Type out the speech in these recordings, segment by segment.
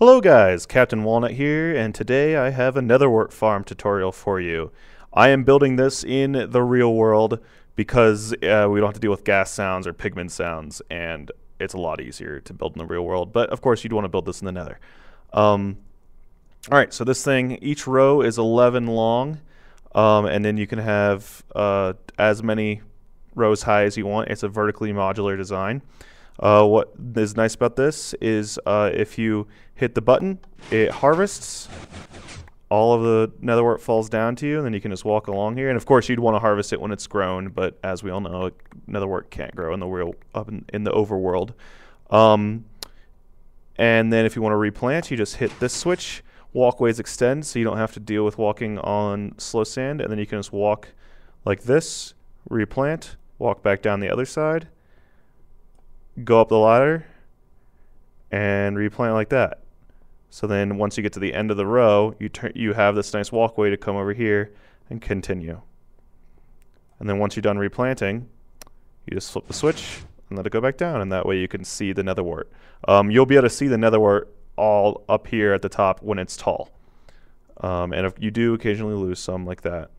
Hello guys, Captain Walnut here, and today I have a Nether Wart farm tutorial for you. I am building this in the real world because we don't have to deal with gas sounds or pigment sounds, and it's a lot easier to build in the real world, but of course you'd want to build this in the Nether. Alright, so this thing, each row is 11 long, and then you can have as many rows high as you want. It's a vertically modular design. What is nice about this is if you hit the button, it harvests. All of the nether wart falls down to you, and then you can just walk along here. And of course, you'd want to harvest it when it's grown, but as we all know, nether wart can't grow in the real in the overworld. And then if you want to replant, you just hit this switch. Walkways extend, so you don't have to deal with walking on slow sand, and then you can just walk like this, replant, walk back down the other side, go up the ladder, and replant like that. So then once you get to the end of the row, you have this nice walkway to come over here and continue. And then once you're done replanting, you just flip the switch and let it go back down, and that way you can see the nether wart. You'll be able to see the nether wart all up here at the top when it's tall. And if you do occasionally lose some like that.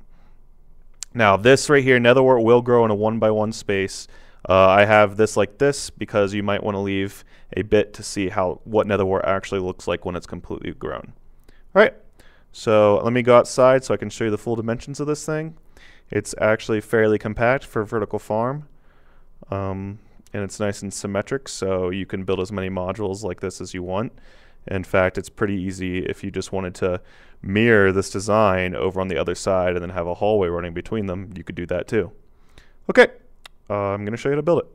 Now this right here, nether wart will grow in a 1x1 space. I have this like this because you might want to leave a bit to see what nether wart actually looks like when it's completely grown. Alright, so let me go outside so I can show you the full dimensions of this thing. It's actually fairly compact for a vertical farm, and it's nice and symmetric, so you can build as many modules like this as you want. In fact, it's pretty easy if you just wanted to mirror this design over on the other side and then have a hallway running between them. You could do that too. Okay. I'm going to show you how to build it.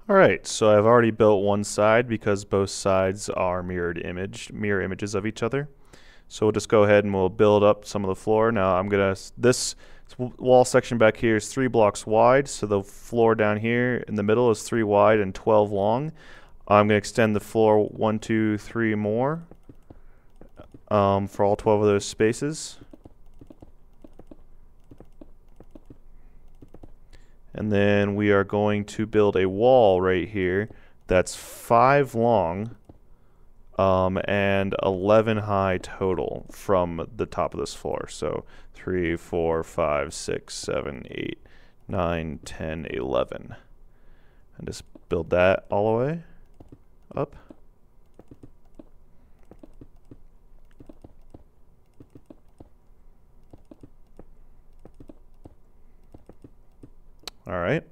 Alright, so I've already built one side because both sides are mirror images of each other. So we'll just go ahead and we'll build up some of the floor. Now this wall section back here is 3 blocks wide, so the floor down here in the middle is 3 wide and 12 long. I'm going to extend the floor 1, 2, 3 more for all 12 of those spaces. And then we are going to build a wall right here that's 5 long and 11 high total from the top of this floor. So 3, 4, 5, 6, 7, 8, 9, 10, 11. And just build that all the way up. Alright,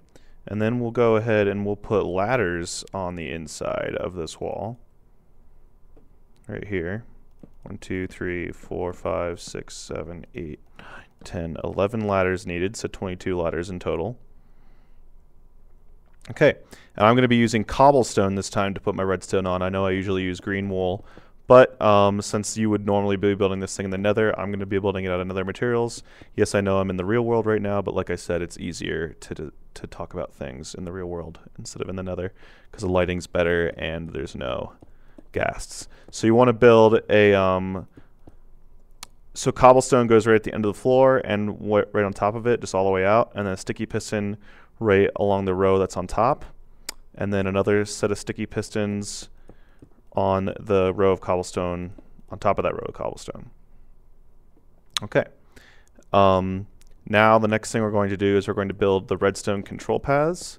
and then we'll go ahead and we'll put ladders on the inside of this wall. Right here. 1, 2, 3, 4, 5, 6, 7, 8, 9, 10, 11 ladders needed, so 22 ladders in total. Okay, and I'm going to be using cobblestone this time to put my redstone on. I know I usually use green wool, but since you would normally be building this thing in the nether, I'm going to be building it out of nether materials. Yes, I know I'm in the real world right now, but like I said, it's easier to talk about things in the real world instead of in the nether because the lighting's better and there's no ghasts. So you want to build a... so cobblestone goes right at the end of the floor and right on top of it, just all the way out, and then a sticky piston right along the row that's on top, and then another set of sticky pistons on the row of cobblestone, on top of that row of cobblestone. Okay. Now the next thing we're going to do is we're going to build the redstone control paths.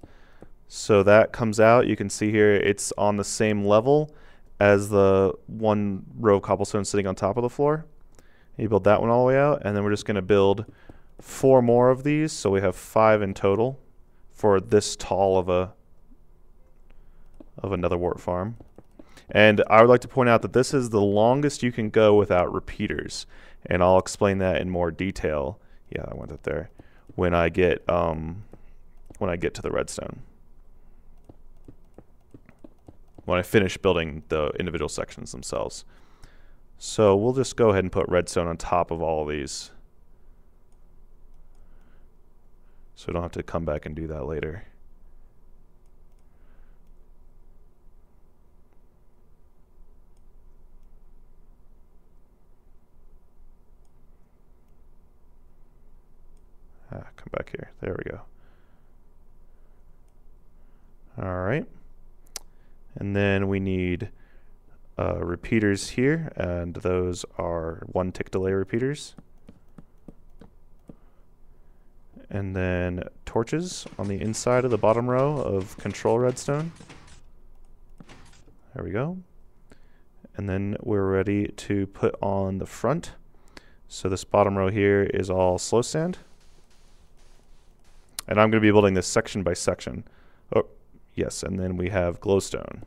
So that comes out, you can see here it's on the same level as the one row of cobblestone sitting on top of the floor. You build that one all the way out, and then we're just going to build 4 more of these, so we have 5 in total for this tall of another wart farm. And I would like to point out that this is the longest you can go without repeaters, and I'll explain that in more detail. Yeah, I went up there when I get to the redstone. When I finish building the individual sections themselves. So we'll just go ahead and put redstone on top of all of these, so we don't have to come back and do that later. Come back here. There we go. All right. And then we need repeaters here, and those are 1 tick delay repeaters. And then torches on the inside of the bottom row of control redstone. There we go. And then we're ready to put on the front. So this bottom row here is all slow sand. And I'm going to be building this section by section. Oh, yes, and then we have glowstone.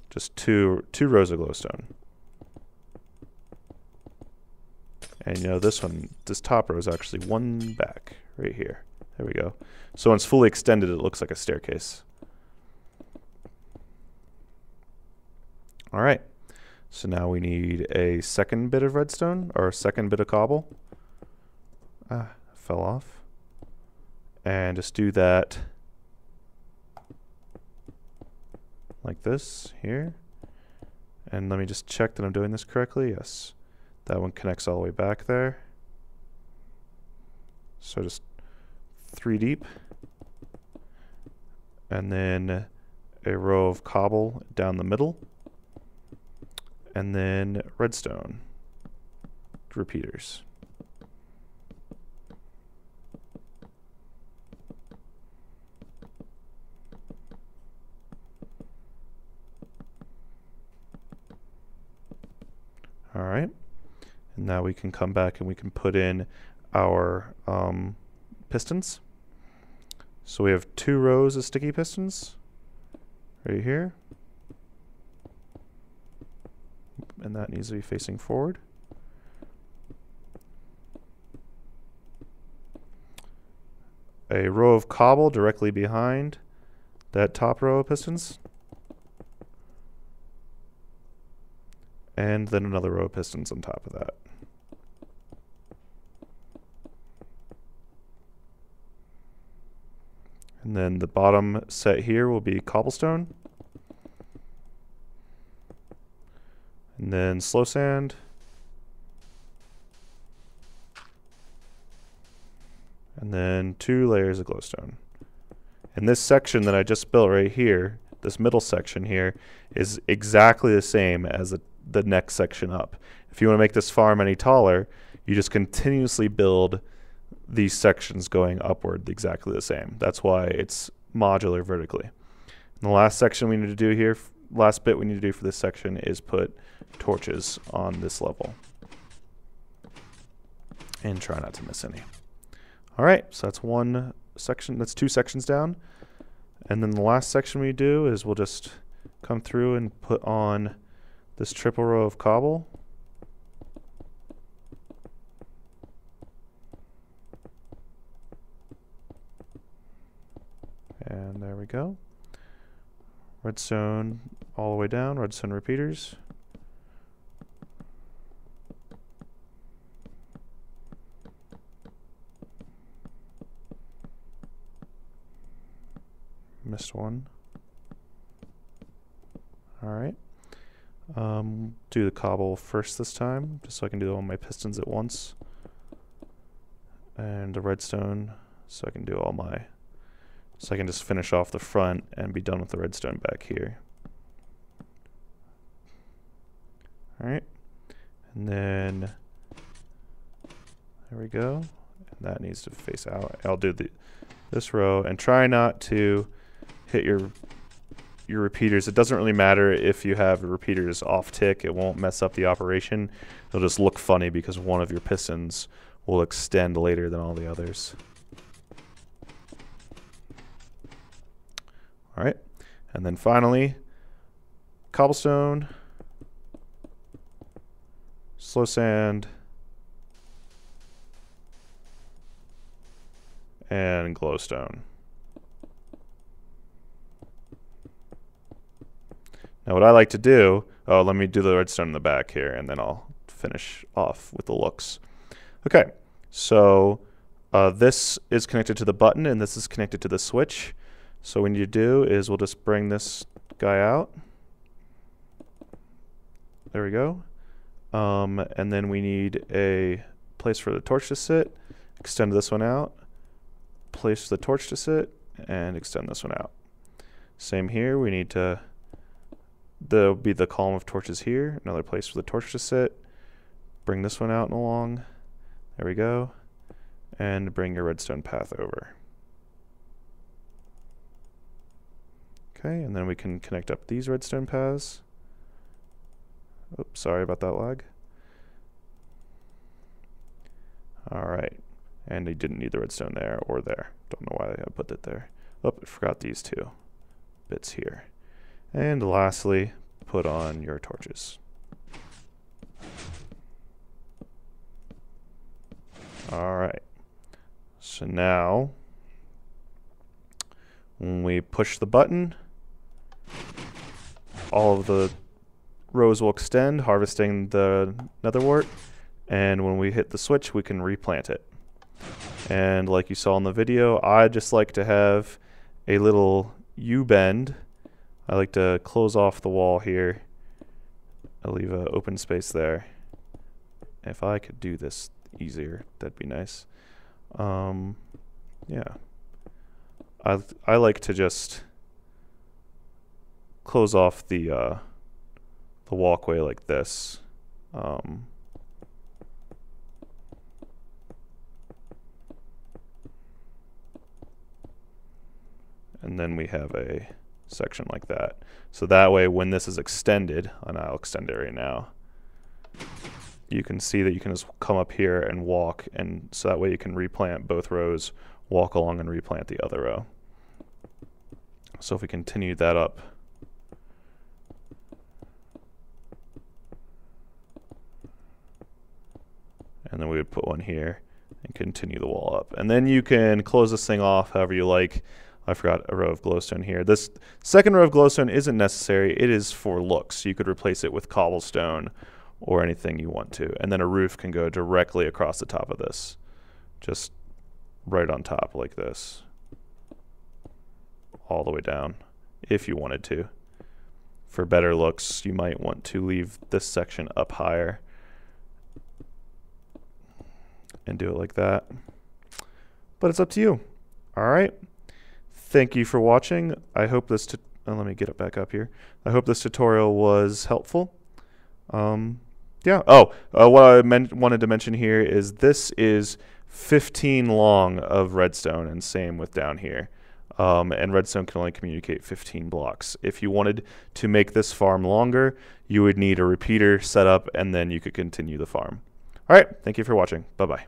Just two rows of glowstone. And you know, this top row is actually 1 back right here. There we go. So when it's fully extended, it looks like a staircase. All right. So now we need a second bit of redstone, or a second bit of cobble. Fell off. And just do that like this here. And let me just check that I'm doing this correctly. Yes. That one connects all the way back there. So just 3 deep. And then a row of cobble down the middle. And then redstone repeaters. All right. And now we can come back and we can put in our pistons. So we have 2 rows of sticky pistons right here. And that needs to be facing forward. A row of cobble directly behind that top row of pistons. And then another row of pistons on top of that. And then the bottom set here will be cobblestone. And then slow sand. And then 2 layers of glowstone. And this section that I just built right here, this middle section here, is exactly the same as the next section up. If you want to make this farm any taller, you just continuously build these sections going upward exactly the same. That's why it's modular vertically. And the last section we need to do here, last bit we need to do for this section is put torches on this level. And try not to miss any. All right, so that's 1 section, that's 2 sections down. And then the last section we do is we'll just come through and put on this triple row of cobble. And there we go. Redstone all the way down, redstone repeaters. Missed one. All right. Do the cobble first this time, just so I can do all my pistons at once. And the redstone, so I can do all my, so I can just finish off the front and be done with the redstone back here. All right. And then, there we go. And that needs to face out. I'll do this row, and try not to hit your repeaters. It doesn't really matter if you have repeaters off tick. It won't mess up the operation. It'll just look funny because one of your pistons will extend later than all the others. All right. And then finally, cobblestone, slow sand, and glowstone. Now what I like to do, let me do the redstone in the back here, and then I'll finish off with the looks. Okay, so this is connected to the button, and this is connected to the switch. So what we need to do is we'll just bring this guy out. There we go. And then we need a place for the torch to sit. Extend this one out. Place the torch to sit, and extend this one out. Same here, we need to there'll be the column of torches here, another place for the torch to sit. Bring this one out and along. There we go. And bring your redstone path over. Okay, and then we can connect up these redstone paths. Oops, sorry about that lag. Alright, and you didn't need the redstone there or there. Don't know why I put it there. Oh, I forgot these two bits here. And lastly, put on your torches. Alright, so now when we push the button, all of the rows will extend, harvesting the Nether Wart, and when we hit the switch, we can replant it. And like you saw in the video, I just like to have a little U-bend. I like to close off the wall here. I'll leave an open space there. If I could do this easier, that'd be nice. Yeah. I like to just close off the walkway like this. And then we have a section like that. So that way when this is extended, and I'll extend it right now, you can see that you can just come up here and walk, and so that way you can replant both rows, walk along and replant the other row. So if we continue that up, and then we would put one here and continue the wall up. And then you can close this thing off however you like. I forgot a row of glowstone here. This second row of glowstone isn't necessary. It is for looks. You could replace it with cobblestone or anything you want to. And then a roof can go directly across the top of this. Just right on top like this. All the way down if you wanted to. For better looks, you might want to leave this section up higher and do it like that. But it's up to you. All right. Thank you for watching. I hope this let me get it back up here. I hope this tutorial was helpful. Yeah. Oh, what I wanted to mention here is this is 15 long of redstone, and same with down here. And redstone can only communicate 15 blocks. If you wanted to make this farm longer, you would need a repeater set up, and then you could continue the farm. All right. Thank you for watching. Bye-bye.